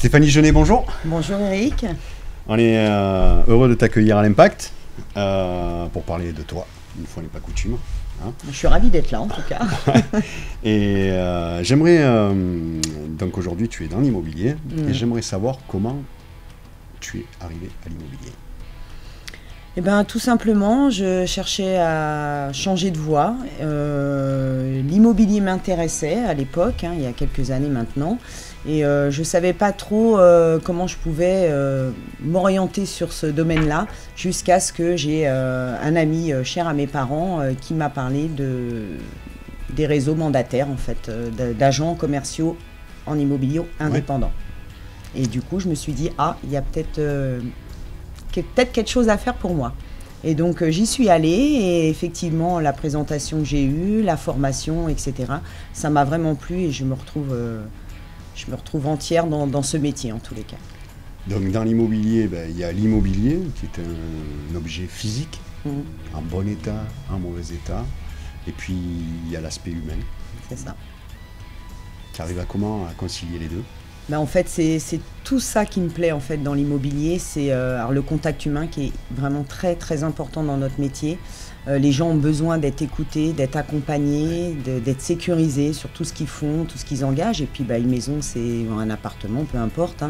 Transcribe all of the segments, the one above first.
Stéphanie Jeunet, bonjour. Bonjour Eric. On est heureux de t'accueillir à l'Impact pour parler de toi, une fois n'est pas coutume. Hein. Je suis ravie d'être là en tout cas. Et j'aimerais, donc aujourd'hui tu es dans l'immobilier, et j'aimerais savoir comment tu es arrivé à l'immobilier. Eh bien tout simplement, je cherchais à changer de voie. L'immobilier m'intéressait à l'époque, il y a quelques années maintenant. Et je ne savais pas trop comment je pouvais m'orienter sur ce domaine-là, jusqu'à ce que j'ai un ami cher à mes parents qui m'a parlé des réseaux mandataires, en fait, d'agents commerciaux en immobilier indépendants. Ouais. Et du coup, je me suis dit, ah, il y a peut-être quelque chose à faire pour moi. Et donc, j'y suis allée et effectivement, la présentation que j'ai eue, la formation, etc., ça m'a vraiment plu et je me retrouve entière dans ce métier en tous les cas. Donc dans l'immobilier, il y a l'immobilier qui est un objet physique, en bon état, en mauvais état, et puis il y a l'aspect humain. C'est ça. Tu arrives à comment à concilier les deux? En fait, c'est tout ça qui me plaît en fait dans l'immobilier, c'est le contact humain qui est vraiment très très important dans notre métier. Les gens ont besoin d'être écoutés, d'être accompagnés, d'être sécurisés sur tout ce qu'ils font, tout ce qu'ils engagent. Et puis une maison, c'est un appartement, peu importe.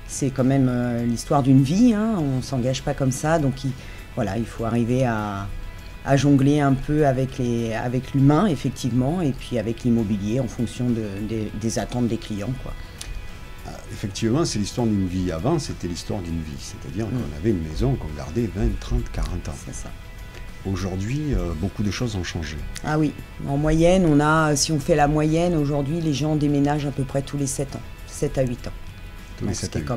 C'est quand même l'histoire d'une vie. On ne s'engage pas comme ça. Donc il faut arriver à jongler un peu avec l'humain, effectivement, et puis avec l'immobilier en fonction des attentes des clients, quoi. Effectivement, c'est l'histoire d'une vie. Avant, c'était l'histoire d'une vie. C'est-à-dire qu'on avait une maison qu'on gardait 20, 30, 40 ans. C'est ça. Aujourd'hui, beaucoup de choses ont changé. Ah oui, en moyenne, si on fait la moyenne, aujourd'hui, les gens déménagent à peu près tous les 7 ans, 7 à 8 ans. Tous les 7 à 8 ans.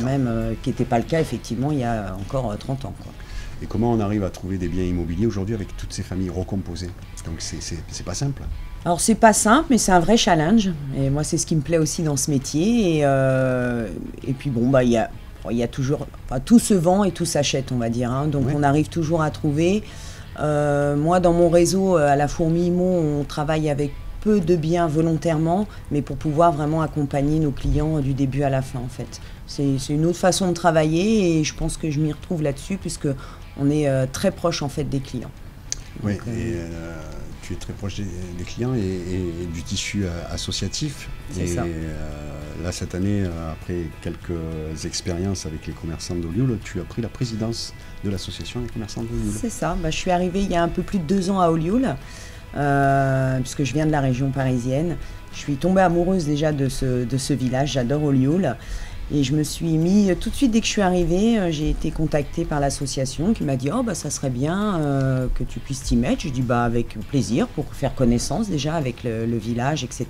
Qui n'était pas le cas, effectivement, il y a encore 30 ans, quoi. Et comment on arrive à trouver des biens immobiliers aujourd'hui avec toutes ces familles recomposées? Donc c'est pas simple. Alors c'est pas simple, mais c'est un vrai challenge. Et moi, c'est ce qui me plaît aussi dans ce métier. Et puis il y a toujours, tout se vend et tout s'achète, on va dire. Donc on arrive toujours à trouver. Moi, dans mon réseau, à la Fourmi Immo, on travaille avec peu de biens volontairement, mais pour pouvoir vraiment accompagner nos clients du début à la fin, en fait. C'est une autre façon de travailler et je pense que je m'y retrouve là-dessus, puisqu'on est très proche, en fait, des clients. Oui, tu es très proche des clients et du tissu associatif. C'est ça. Là, cette année, après quelques expériences avec les commerçants d'Olioul, tu as pris la présidence de l'association des commerçants d'Olioul. C'est ça. Je suis arrivée il y a un peu plus de 2 ans à Olioul, puisque je viens de la région parisienne. Je suis tombée amoureuse déjà de ce village. J'adore Olioul. Et je me suis mis, tout de suite dès que je suis arrivée, j'ai été contactée par l'association qui m'a dit « Oh, ça serait bien que tu puisses t'y mettre ». J'ai dit « Avec plaisir, pour faire connaissance déjà avec le village, etc. »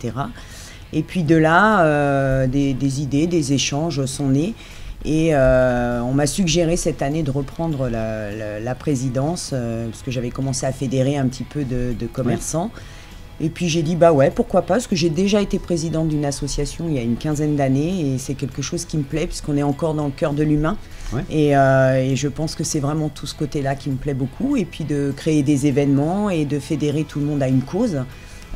Et puis de là, des idées, des échanges sont nés. Et on m'a suggéré cette année de reprendre la présidence, parce que j'avais commencé à fédérer un petit peu de commerçants. Oui. Et puis j'ai dit, pourquoi pas, parce que j'ai déjà été présidente d'une association il y a une quinzaine d'années, et c'est quelque chose qui me plaît, puisqu'on est encore dans le cœur de l'humain. Ouais. Et je pense que c'est vraiment tout ce côté-là qui me plaît beaucoup, et puis de créer des événements et de fédérer tout le monde à une cause,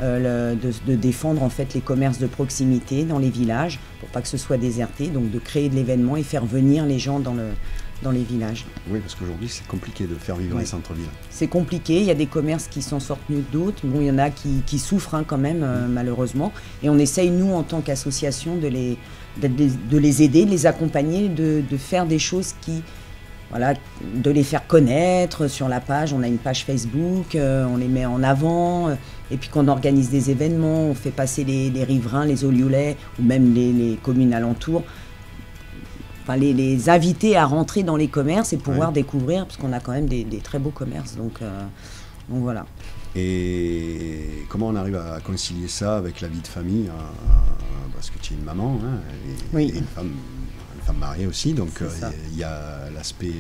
de défendre en fait les commerces de proximité dans les villages, pour pas que ce soit déserté, donc de créer de l'événement et faire venir les gens dans les villages. Oui, parce qu'aujourd'hui, c'est compliqué de faire vivre les centres-villes. C'est compliqué, il y a des commerces qui s'en sortent mieux que d'autres. Bon, il y en a qui souffrent quand même, malheureusement. Et on essaye, nous, en tant qu'association, de les aider, de les accompagner, de faire des choses de les faire connaître sur la page. On a une page Facebook, on les met en avant. Et puis quand on organise des événements, on fait passer les riverains, les Olioulais, ou même les communes alentours, les inviter à rentrer dans les commerces et pouvoir découvrir, parce qu'on a quand même des très beaux commerces. Donc voilà. Et comment on arrive à concilier ça avec la vie de famille, parce que tu es une maman, et une femme mariée aussi, donc il y a l'aspect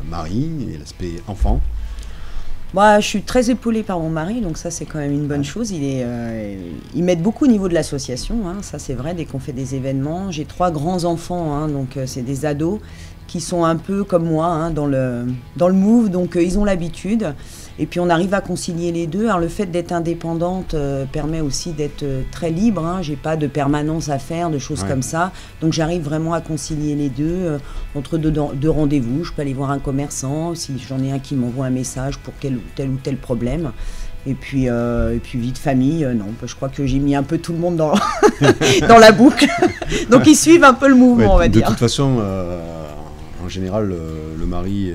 mari et l'aspect enfant. Je suis très épaulée par mon mari, donc ça c'est quand même une bonne chose. Il m'aide beaucoup au niveau de l'association, ça c'est vrai, dès qu'on fait des événements. J'ai 3 grands enfants, donc c'est des ados qui sont un peu comme moi dans le move, donc ils ont l'habitude. Et puis on arrive à concilier les deux. Alors le fait d'être indépendante permet aussi d'être très libre, hein. J'ai pas de permanence à faire, de choses comme ça. Donc j'arrive vraiment à concilier les deux. Entre deux rendez-vous, je peux aller voir un commerçant, si j'en ai un qui m'envoie un message pour tel ou tel problème. Et puis vie de famille, non, je crois que j'ai mis un peu tout le monde dans, dans la boucle. Donc ils suivent un peu le mouvement, on va dire. De toute façon, en général, le mari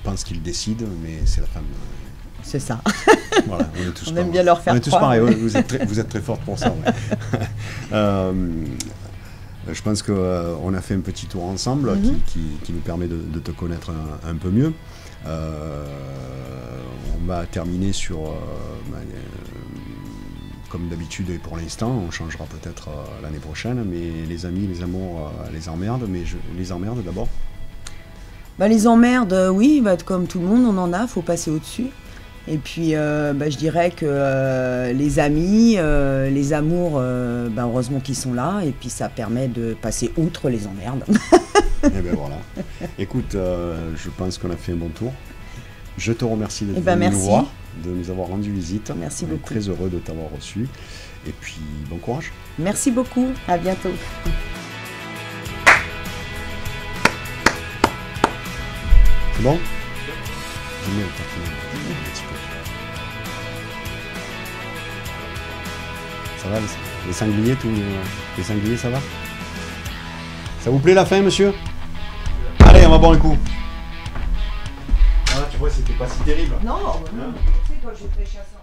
pense qu'il décide, mais c'est la femme. C'est ça. Voilà, on est tous on aime bien leur faire croire. On est tous pareils, vous êtes très forte pour ça. Ouais. Je pense qu'on a fait un petit tour ensemble qui nous permet de te connaître un peu mieux. On va terminer sur, comme d'habitude et pour l'instant, on changera peut-être l'année prochaine, mais les amis, les amours, les emmerdes, mais les emmerdes d'abord. Les emmerdes, oui, comme tout le monde, on en a, faut passer au-dessus. Et puis, je dirais que les amis, les amours, heureusement qu'ils sont là, et puis ça permet de passer outre les emmerdes. Et bien voilà. Écoute, je pense qu'on a fait un bon tour. Je te remercie d'être venu nous voir, de nous avoir rendu visite. Merci beaucoup. Très heureux de t'avoir reçu. Et puis, bon courage. Merci beaucoup. À bientôt. C'est bon? J'aime bien le partenaire. Ça va, les sangliers, les sangliers, ça va? Ça vous plaît la fin, monsieur? Allez, on va boire un coup. Ah, tu vois, c'était pas si terrible. Non, tu sais, quand j'ai fait chasser